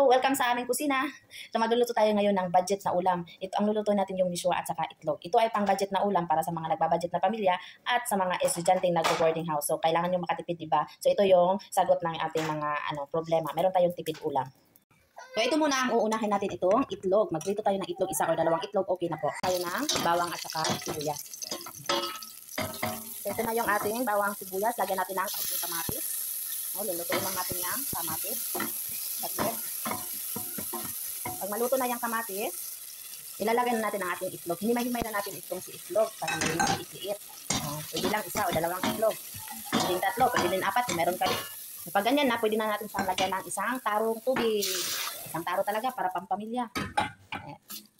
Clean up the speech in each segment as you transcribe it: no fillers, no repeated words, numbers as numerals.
Hello! Welcome sa aming kusina. So magluluto tayo ngayon ng budget na ulam. Ito ang luluto natin yung miswa at saka itlog. Ito ay pang budget na ulam para sa mga nagbabudget na pamilya at sa mga estudyanteng nagbo-boarding house. So kailangan nyo makatipid, diba? So ito yung sagot ng ating mga problema. Meron tayong tipid ulam. So ito muna ang uunahin natin, itong itlog. Magprito tayo ng itlog, isa or dalawang itlog, okay na po. Tayo ng bawang at saka sibuyas. So ito na yung ating bawang sibuyas. Lagyan natin ng kaunting kamatis. Lulutuin lang natin yung kamatis. Saglit. Pag maluto na yung kamatis, ilalagay na natin ang ating itlog. Hinimay-himay na natin itong si itlog para hindi maliit-liit. Pwede lang isa o dalawang itlog. Pwede din tatlo, pwede din apat kung meron kayo. Pag ganyan na, pwede na natin siyang lagyan ng isang tarong tubig. Isang taro talaga para pampamilya.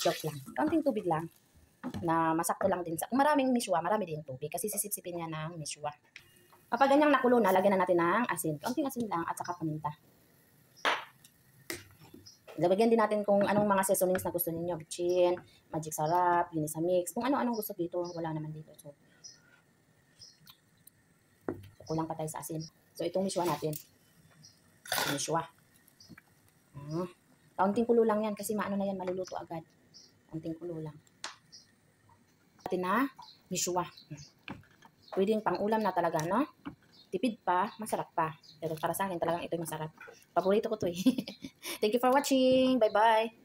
Joke lang. Kaunting tubig lang na masakto lang din. Kung maraming miswa, marami din tubig kasi sisip-sipin niya ng miswa. Kapag ganyang nakulo na, lagyan na natin ng asin. Kaunting asin lang at saka paminta. Lagyan din natin kung anong mga seasonings na gusto niyo. Bitchin, magic sarap, Unisamix. Kung ano-anong gusto dito, wala naman dito. So kulang pa tayo sa asin. So itong miswa natin. Miswa. Kaunting kulo lang yan kasi maano na yan, maluluto agad. Kaunting kulo lang. Natin na miswa. Pwedeng pang-ulam na talaga, no? Tipid pa, masarap pa. Pero para sa akin talagang ito masarap. Paborito ko to eh. Thank you for watching. Bye-bye.